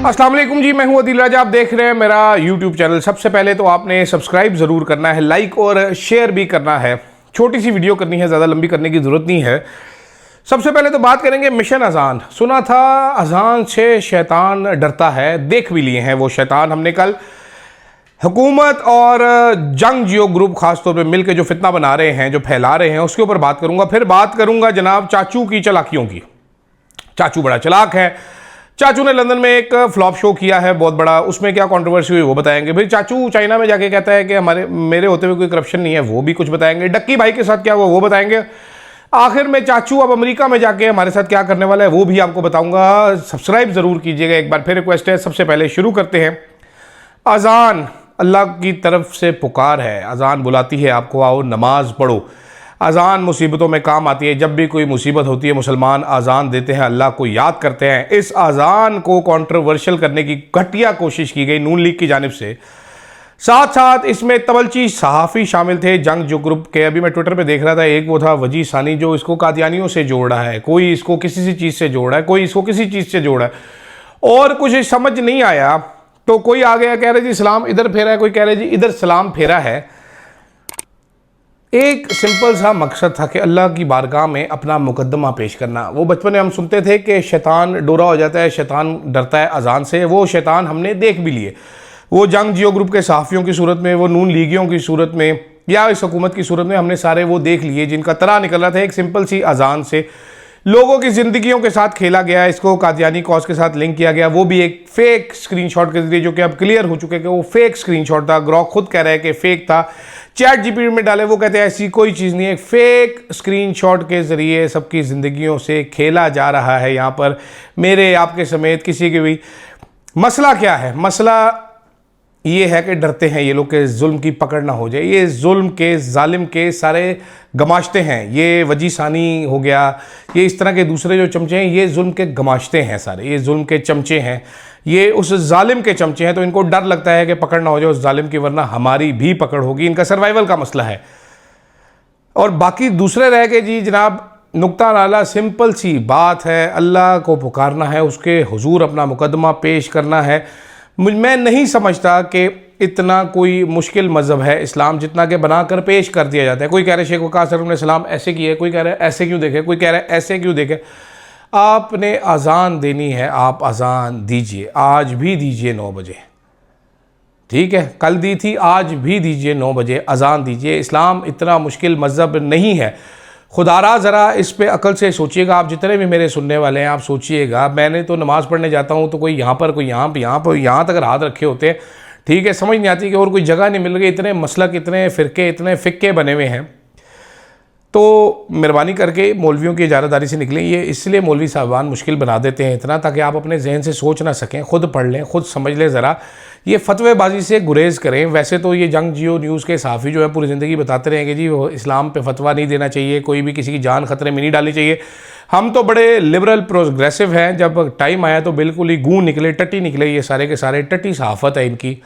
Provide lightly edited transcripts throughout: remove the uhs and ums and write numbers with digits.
अस्सलाम वालेकुम जी, मैं हूं अदील राजा। आप देख रहे हैं मेरा यूट्यूब चैनल। सबसे पहले तो आपने सब्सक्राइब ज़रूर करना है, लाइक और शेयर भी करना है। छोटी सी वीडियो करनी है, ज़्यादा लंबी करने की ज़रूरत नहीं है। सबसे पहले तो बात करेंगे मिशन अजान। सुना था अजान से शैतान डरता है, देख भी लिए हैं वो शैतान हमने कल। हुकूमत और जंग जियो ग्रुप खासतौर पे मिलकर जो फितना बना रहे हैं, जो फैला रहे हैं, उसके ऊपर बात करूंगा। फिर बात करूंगा जनाब चाचू की चालाकियों की। चाचू बड़ा चालाक है। चाचू ने लंदन में एक फ्लॉप शो किया है बहुत बड़ा, उसमें क्या कंट्रोवर्सी हुई वो बताएंगे। फिर चाचू चाइना में जाके कहता है कि मेरे होते हुए कोई करप्शन नहीं है, वो भी कुछ बताएंगे। डक्की भाई के साथ क्या हुआ वो बताएंगे। आखिर में चाचू अब अमेरिका में जाके हमारे साथ क्या करने वाला है वो भी आपको बताऊंगा। सब्सक्राइब जरूर कीजिएगा। एक बार फिर रिक्वेस्ट है, सबसे पहले शुरू करते हैं। अजान अल्लाह की तरफ से पुकार है, अजान बुलाती है आपको, आओ नमाज पढ़ो। अजान मुसीबतों में काम आती है। जब भी कोई मुसीबत होती है मुसलमान अजान देते हैं, अल्लाह को याद करते हैं। इस अजान को कंट्रोवर्शियल करने की घटिया कोशिश की गई नून लीग की जानिब से। साथ साथ इसमें तवलची सहाफ़ी शामिल थे जंग जो ग्रुप के। अभी मैं ट्विटर पे देख रहा था, एक वो था वजी सानी जो इसको कादियानियों से जोड़ रहा है, कोई इसको किसी सी चीज़ से जोड़ रहा है, कोई इसको किसी चीज़ से जोड़ रहा है, और कुछ समझ नहीं आया तो कोई आ गया कह रहे जी सलाम इधर फेरा है, कोई कह रहे जी इधर सलाम फेरा है। एक सिंपल सा मकसद था कि अल्लाह की बारगाह में अपना मुकद्दमा पेश करना। वो बचपन में हम सुनते थे कि शैतान डोरा हो जाता है, शैतान डरता है अजान से। वो शैतान हमने देख भी लिए, वो जंग जियो ग्रुप के सहाफ़ियों की सूरत में, वो नून लीगियों की सूरत में, या इस हुकूमत की सूरत में। हमने सारे वो देख लिए जिनका तरह निकल रहा था एक सिंपल सी अजान से। लोगों की ज़िंदगियों के साथ खेला गया, इसको कादियानी कॉज के साथ लिंक किया गया, वो भी एक फेक स्क्रीनशॉट के जरिए, जो कि अब क्लियर हो चुके कि वो फेक स्क्रीनशॉट था। ग्रॉक खुद कह रहा है कि फेक था। चैट जीपीटी में डाले, वो कहते हैं ऐसी कोई चीज़ नहीं है। फेक स्क्रीनशॉट के ज़रिए सबकी ज़िंदगियों से खेला जा रहा है यहाँ पर, मेरे आपके समेत किसी के भी। मसला क्या है? मसला ये है कि डरते हैं ये लोग के जुल्म की पकड़ ना हो जाए। ये जुल्म के जालिम के सारे गमाश्ते हैं। ये वजी सानी हो गया, ये इस तरह के दूसरे जो चमचे हैं, ये जुल्म के गमाश्ते हैं सारे, ये जुल्म के चमचे हैं, ये उस जालिम के चमचे हैं। तो इनको डर लगता है कि पकड़ ना हो जाए उस जालिम की, वरना हमारी भी पकड़ होगी। इनका सर्वाइवल का मसला है। और बाकी दूसरे रह गए जी जनाब नुक्ता नाला। सिंपल सी बात है, अल्लाह को पुकारना है, उसके हुजूर अपना मुकदमा पेश करना है। मैं नहीं समझता कि इतना कोई मुश्किल मज़हब है इस्लाम, जितना कि बनाकर पेश कर दिया जाता है। कोई कह रहे शेख वक़ास सल्लल्लाहु अलैहि वसल्लम ऐसे किए, कोई कह रहे ऐसे क्यों देखे, कोई कह रहा है ऐसे क्यों देखे। आपने अजान देनी है, आप अजान दीजिए, आज भी दीजिए 9 बजे, ठीक है? कल दी थी, आज भी दीजिए 9 बजे अजान दीजिए। इस्लाम इतना मुश्किल मज़हब नहीं है। खुदारा ज़रा इस पे अकल से सोचिएगा। आप जितने भी मेरे सुनने वाले हैं, आप सोचिएगा। मैंने तो नमाज़ पढ़ने जाता हूँ तो कोई यहाँ पर, कोई यहाँ पर, यहाँ तक हाथ रखे होते हैं, ठीक है? समझ नहीं आती कि और कोई जगह नहीं मिल रही। इतने मसलक, इतने फ़िरके, इतने फ़िक्के बने हुए हैं। तो मेहरबानी करके मौलवियों की इजारतदारी से निकलें। ये इसलिए मौलवी साहबान मुश्किल बना देते हैं इतना, ताकि आप अपने जहन से सोच ना सकें। खुद पढ़ लें, खुद समझ लें ज़रा। ये फतवेबाजी से गुरेज करें। वैसे तो ये जंग जियो न्यूज़ के सहाफ़ी जो है पूरी ज़िंदगी बताते रहे कि जी वो इस्लाम पे फतवा नहीं देना चाहिए, कोई भी किसी की जान ख़तरे में नहीं डालनी चाहिए। हम तो बड़े लिबरल प्रोग्रेसिव हैं। जब टाइम आया तो बिल्कुल ही गूँ निकले, टट्टी निकले। ये सारे के सारे टट्टी सहाफ़त है इनकी,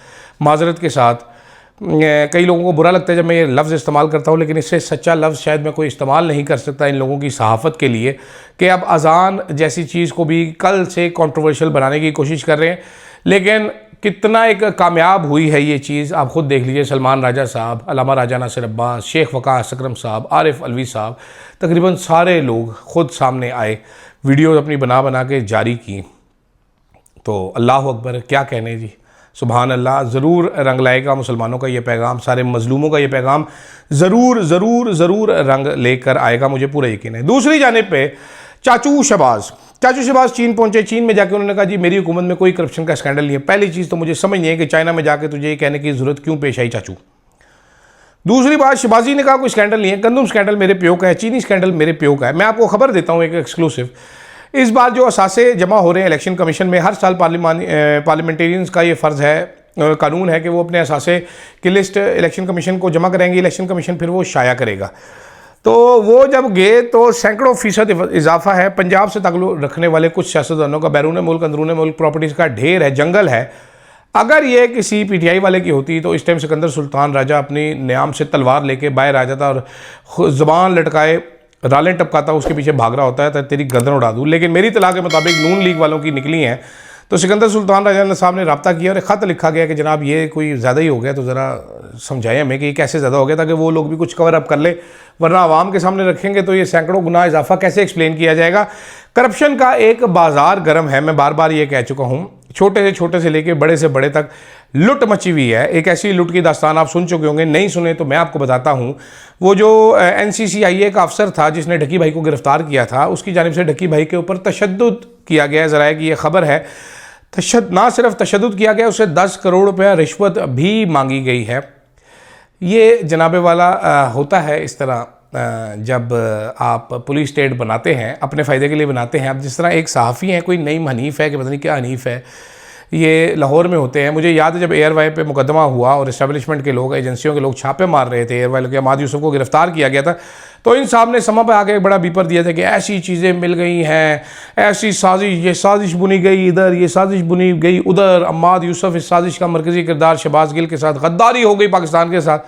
माजरत के साथ। कई लोगों को बुरा लगता है जब मैं ये लफ्ज़ इस्तेमाल करता हूँ, लेकिन इससे सच्चा लफ्ज़ शायद मैं कोई इस्तेमाल नहीं कर सकता इन लोगों की सहाफ़त के लिए, कि अब अजान जैसी चीज़ को भी कल से कंट्रोवर्शियल बनाने की कोशिश कर रहे हैं। लेकिन कितना एक कामयाब हुई है ये चीज़, आप ख़ुद देख लीजिए। सलमान राजा साहब, अल्लामा राजा नासिर अब्बास, शेख वक़ास अकरम साहब, आरिफ अलवी साहब, तकरीबन सारे लोग ख़ुद सामने आए, वीडियो अपनी बना बना के जारी की। तो अल्लाह अकबर, क्या कहने जी, सुबहान अल्लाह। ज़रूर रंग लाएगा मुसलमानों का ये पैगाम, सारे मज़लूमों का ये पैगाम ज़रूर ज़रूर ज़रूर रंग लेकर आएगा, मुझे पूरा यकीन है। दूसरी जानिब पे चाचू शहबाज चीन पहुंचे। चीन में जाके उन्होंने कहा जी मेरी हुकूमत में कोई करप्शन का स्कैंडल नहीं है। पहली चीज़ तो मुझे समझ नहीं है कि चाइना में जाके तुझे ये कहने की ज़रूरत क्यों पेश आई चाचू। दूसरी बात, शहबाजी ने कहा कोई स्कैंडल नहीं है, गंदम स्कैंडल मेरे प्यो का है, चीनी स्कैंडल मेरे प्यो का है। मैं आपको खबर देता हूँ एक एक्सक्लूसिव। इस बार जो असासे जमा हो रहे हैं इलेक्शन कमीशन में, हर साल पार्लियामेंटेरियंस का ये फ़र्ज़ है, कानून है कि वो अपने असासे की लिस्ट इलेक्शन कमीशन को जमा करेंगे। इलेक्शन कमीशन फिर वो शाया करेगा। तो वो जब गए तो सैकड़ों फ़ीसद इजाफा है। पंजाब से ताल्लुक़ रखने वाले कुछ सियासतदानों का बैरून मुल्क, अंदरून मुल्क प्रॉपर्टीज़ का ढेर है, जंगल है। अगर ये किसी पीटीआई वाले की होती तो इस टाइम सिकंदर सुल्तान राजा अपनी न्याम से तलवार लेके बाहर आ जाता और ज़बान लटकाए रालें टपकाता, उसके पीछे भाग रहा होता है तो तेरी गर्दन उड़ा दूँ। लेकिन मेरी तलाह के मुताबिक नून लीग वालों की निकली हैं तो सिकंदर सुल्तान राजा साहब ने रब्ता किया और एक ख़त लिखा गया कि जनाब ये कोई ज़्यादा ही हो गया, तो ज़रा समझाएं हमें कि ये कैसे ज़्यादा हो गया, ताकि वो लोग भी कुछ कवर अप कर ले, वरना आवाम के सामने रखेंगे तो ये सैकड़ों गुना इजाफा कैसे एक्सप्लेन किया जाएगा। करप्शन का एक बाज़ार गर्म है, मैं बार बार ये कह चुका हूँ। छोटे से लेके बड़े से बड़े तक लुट मची हुई है। एक ऐसी लुट की दास्तान आप सुन चुके होंगे, नहीं सुने तो मैं आपको बताता हूँ। वो जो NCCIA का अफसर था जिसने ढक्की भाई को गिरफ्तार किया था, उसकी जानिब से ढक्की भाई के ऊपर तशद्दुद किया गया। ज़रा की ये खबर है, ना सिर्फ तशद्दुद किया गया, उससे 10 करोड़ रुपया रिश्वत भी मांगी गई है। ये जनाबे वाला होता है इस तरह जब आप पुलिस स्टेट बनाते हैं, अपने फ़ायदे के लिए बनाते हैं। अब जिस तरह एक सहाफ़ी हैं, कोई नईम हनीफ़ है कि पता नहीं क्या हनीफ़ है, ये लाहौर में होते हैं। मुझे याद है जब एयरवाई पे मुकदमा हुआ और इस्टेब्लिशमेंट के लोग, एजेंसियों के लोग छापे मार रहे थे, एयरवाई के अहमद यूसुफ को गिरफ्तार किया गया था, तो इन साहब ने समा पे आके एक बड़ा बीपर दिया था कि ऐसी चीज़ें मिल गई हैं, ऐसी साजिश, ये साजिश बुनी गई इधर, ये साजिश बुनी गई उधर। अहमद यूसुफ इस साजिश का मरकज़ी किरदार, शहबाज गिल के साथ गद्दारी हो गई पाकिस्तान के साथ।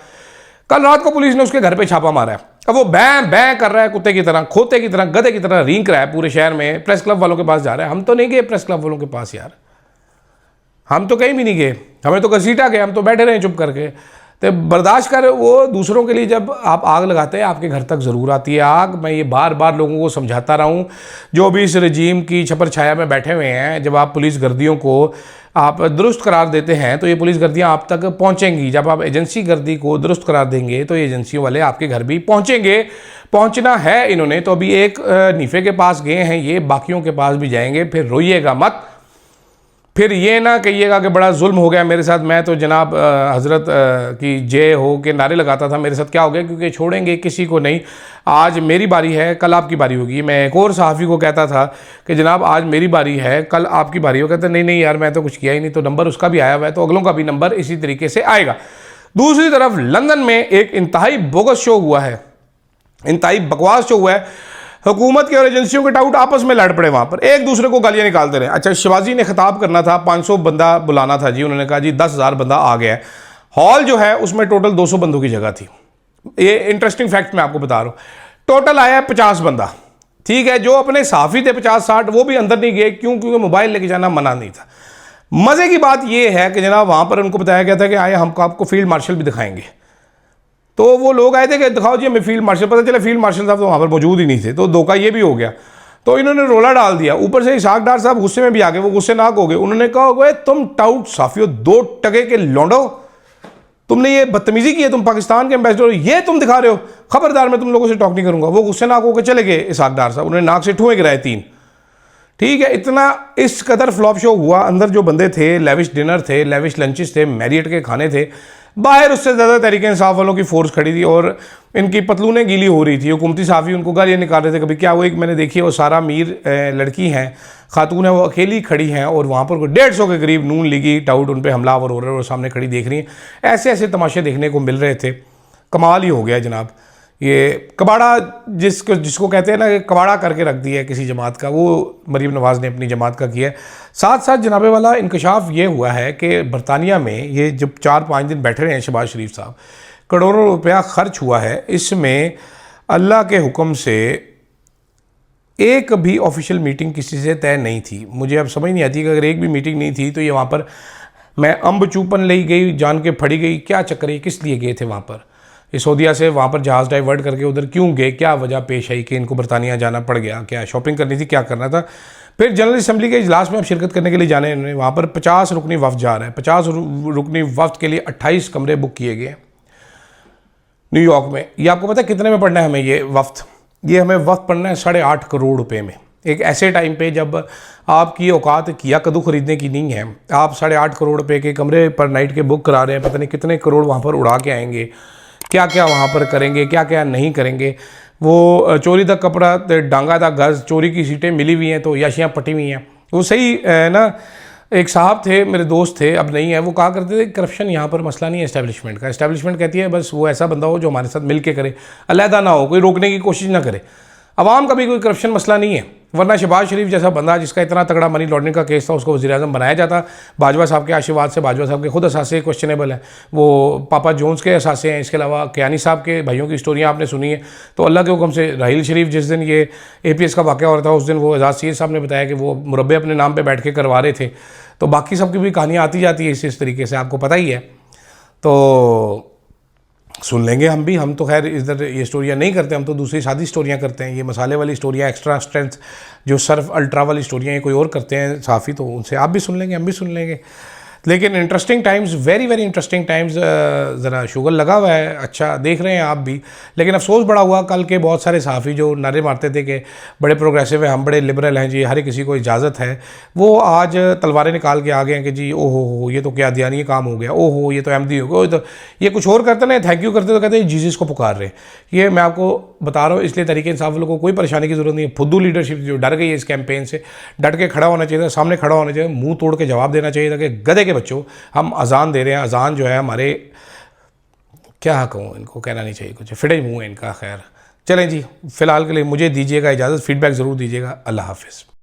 कल रात को पुलिस ने उसके घर पे छापा मारा है। अब वो बैं बैं कर रहा है, कुत्ते की तरह, खोते की तरह, गधे की तरह रींक रहा है पूरे शहर में। प्रेस क्लब वालों के पास जा रहा है। हम तो नहीं गए प्रेस क्लब वालों के पास यार, हम तो कहीं भी नहीं गए, हमें तो घसीटा गए, हम तो बैठे रहे चुप करके। तो बर्दाश्त कर, वो दूसरों के लिए जब आप आग लगाते हैं आपके घर तक ज़रूर आती है आग। मैं ये बार बार लोगों को समझाता रहा हूँ, जो भी इस रजीम की छपर छाया में बैठे हुए हैं, जब आप पुलिस गर्दियों को आप दुरुस्त करार देते हैं तो ये पुलिस गर्दियाँ आप तक पहुँचेंगी। जब आप एजेंसी गर्दी को दुरुस्त करार देंगे तो ये एजेंसियों वाले आपके घर भी पहुँचेंगे। पहुँचना है इन्होंने, तो अभी एक नीफे के पास गए हैं, ये बाकियों के पास भी जाएंगे। फिर रोइएगा मत, फिर ये ना कहिएगा कि बड़ा जुल्म हो गया मेरे साथ, मैं तो जनाब हज़रत की जय हो के नारे लगाता था, मेरे साथ क्या हो गया, क्योंकि छोड़ेंगे किसी को नहीं। आज मेरी बारी है, कल आपकी बारी होगी। मैं एक और सहाफ़ी को कहता था कि जनाब आज मेरी बारी है, कल आपकी बारी हो। कहते नहीं यार मैं तो कुछ किया ही नहीं, तो नंबर उसका भी आया हुआ है, तो अगलों का भी नंबर इसी तरीके से आएगा। दूसरी तरफ लंदन में एक इंतहाई बोगस शो हुआ है, इंतहाई बकवास शो हुआ है। हुकूमत के और एजेंसियों के टाउट आपस में लड़ पड़े, वहाँ पर एक दूसरे को गालियाँ निकालते रहे। अच्छा, शिवाजी ने खिताब करना था, 500 बंदा बुलाना था जी, उन्होंने कहा जी 10,000 बंदा आ गया है। हॉल जो है उसमें टोटल 200 बंदों की जगह थी। ये इंटरेस्टिंग फैक्ट मैं आपको बता रहा हूँ। टोटल आया 50 बंदा, ठीक है। जो अपने साफ़ी थे 50-60 वो भी अंदर नहीं गए, क्यों? क्योंकि मोबाइल लेके जाना मना नहीं था। मज़े की बात यह है कि जनाब वहाँ पर उनको बताया गया था कि आए हम आपको फील्ड मार्शल भी दिखाएंगे। तो वो लोग आए थे कि दिखाओ जी हमें फील्ड मार्शल, पता चला फील्ड मार्शल साहब तो वहाँ पर मौजूद ही नहीं थे। तो धोखा ये भी हो गया। तो इन्होंने रोला डाल दिया। ऊपर से इसहाक डार साहब गुस्से में भी आ गए, वो गुस्से नाक हो गए। उन्होंने कहा हुआ तुम टाउट साफियों 2 टके के लौंडो, तुमने ये बदतमीजी की है, तुम पाकिस्तान के एम्बेसडर ये तुम दिखा रहे हो, खबरदार मैं तुम लोगों से टॉक नहीं करूंगा। वो गुस्से नाक होकर चले गए इसहाक डार साहब, उन्होंने नाक से ठुए गिराए 3। ठीक है, इतना इस कदर फ्लॉप शो हुआ। अंदर जो बंदे थे, लेविश डिनर थे, लेविश लंचेस थे, मैरियट के खाने थे। बाहर उससे ज़्यादा तहरीक इंसाफ वालों की फोर्स खड़ी थी और इनकी पतलूनें गीली हो रही थी। हुकूमती साफ़ी उनको गालियाँ निकाल रहे थे। कभी क्या वो एक मैंने देखी है, वो सारा मीर लड़की हैं, खातून है, वो अकेली खड़ी हैं और वहाँ पर 150 के करीब नून लीगी टाउट उन पर हमलावर हो रहे हैं और सामने खड़ी देख रही हैं। ऐसे ऐसे तमाशे देखने को मिल रहे थे। कमाल ही हो गया जनाब। ये कबाड़ा जिसको कहते हैं ना, कबाड़ा करके रख दिया है किसी जमात का, वो मरीम नवाज़ ने अपनी जमात का किया है। साथ साथ जनाबे वाला इंकशाफ ये हुआ है कि बरतानिया में ये जब 4-5 दिन बैठे रहे हैं शहबाज शरीफ साहब, करोड़ों रुपया खर्च हुआ है। इसमें अल्लाह के हुक्म से एक भी ऑफिशियल मीटिंग किसी से तय नहीं थी। मुझे अब समझ नहीं आती कि अगर एक भी मीटिंग नहीं थी तो ये वहाँ पर मैं अम्ब चूपन ले गई, जान के फड़ी गई, क्या चक्कर है, किस लिए गए थे वहाँ पर? ये सऊदीया से वहाँ पर जहाज़ डाइवर्ट करके उधर क्यों गए? क्या वजह पेश आई कि इनको बरतानिया जाना पड़ गया? क्या शॉपिंग करनी थी, क्या करना था? फिर जनरल असम्बली के इजलास में अब शिरकत करने के लिए जाने इन्होंने। वहाँ पर 50 रुकनी वफ्द जा रहा है। 50 रुकनी वफ्द के लिए 28 कमरे बुक किए गए न्यूयॉर्क में। ये आपको पता है कितने में पड़ना है हमें ये वफ्द? ये हमें वफ्द पड़ना है 8.5 करोड़ रुपए में। एक ऐसे टाइम पे जब आपकी औकात किया कद्दू खरीदने की नहीं है, आप 8.5 करोड़ रुपए के कमरे पर नाइट के बुक करा रहे हैं। पता नहीं कितने करोड़ वहाँ पर उड़ा के आएंगे, क्या क्या वहाँ पर करेंगे, क्या क्या नहीं करेंगे। वो चोरी का कपड़ा, डांगा था गज़, चोरी की सीटें मिली हुई हैं तो याशियाँ पटी हुई हैं। वो सही ना, एक साहब थे, मेरे दोस्त थे, अब नहीं है, वो कहा करते थे करप्शन यहाँ पर मसला नहीं है इस्टेब्लिशमेंट कहती है बस वो ऐसा बंदा हो जो हमारे साथ मिल के करे, अलहदा ना हो, कोई रोकने की कोशिश ना करे। अवाम का भी कोई करप्शन मसला नहीं है, वरना शहबाज शरीफ जैसा बंदा जिसका इतना तगड़ा मनी लॉन्ड्रिंग का केस था उसको वज़ीर-ए-आज़म बनाया जाता। बाजवा साहब के आशीर्वाद से, बाजवा साहब के खुद असासे क्वेश्चनेबल हैं, वो पापा जोन्स के असासे हैं, इसके अलावा कियानी साहब के भाइयों की स्टोरियाँ आपने सुनी है। तो अल्लाह के हुक्म से राहील शरीफ जिस दिन ये APS का वाक़या हो रहा था उस दिन वो एजाज़ सीर साहब ने बताया कि वो मुरब्बे अपने नाम पर बैठ के करवा रहे थे। तो बाकी सबकी भी कहानियाँ आती जाती है इस तरीके से, आपको पता ही है। तो सुन लेंगे हम तो खैर इधर ये स्टोरियाँ नहीं करते, हम तो दूसरी सादी स्टोरियाँ करते हैं। ये मसाले वाली स्टोरियाँ, एक्स्ट्रा स्ट्रेंथ जो सर्फ अल्ट्रा वाली स्टोरियाँ ये कोई और करते हैं साफ़ी, तो उनसे आप भी सुन लेंगे, हम भी सुन लेंगे। लेकिन interesting times, very very interesting times. ज़रा शुगर लगा हुआ है, अच्छा देख रहे हैं आप भी। लेकिन अफसोस बड़ा हुआ कल के बहुत सारे सहाफ़ी जो नारे मारते थे कि बड़े प्रोग्रेसिव हैं, हम बड़े लिबरल हैं जी, हर किसी को इजाज़त है, वो आज तलवारें निकाल के आ गए हैं कि जी ओहो हो ये तो क्या दियानी काम हो गया, ओहो ये तो अहमदी हो गया, तो ये कुछ और करते ना, थैंक यू करते तो कहते हैं जीसस को पुकार रहे। ये मैं आपको बता रहा हूँ, इसलिए तरीके इंसाफ वालों को कोई परेशानी की ज़रूरत नहीं है। फुद्दू लीडरशिप जो डर गई है इस कैंपेन से, डट के खड़ा होना चाहिए था, सामने खड़ा होना चाहिए, मुंह तोड़ के जवाब देना चाहिए था कि गधे के बच्चों, हम अजान दे रहे हैं, अजान जो है हमारे, क्या कहूँ, इनको कहना नहीं चाहिए कुछ, फिटे मुँह है इनका। खैर चलें जी, फ़िलहाल के लिए मुझे दीजिएगा इजाज़त, फीडबैक ज़रूर दीजिएगा। अल्लाह हाफ़िज़।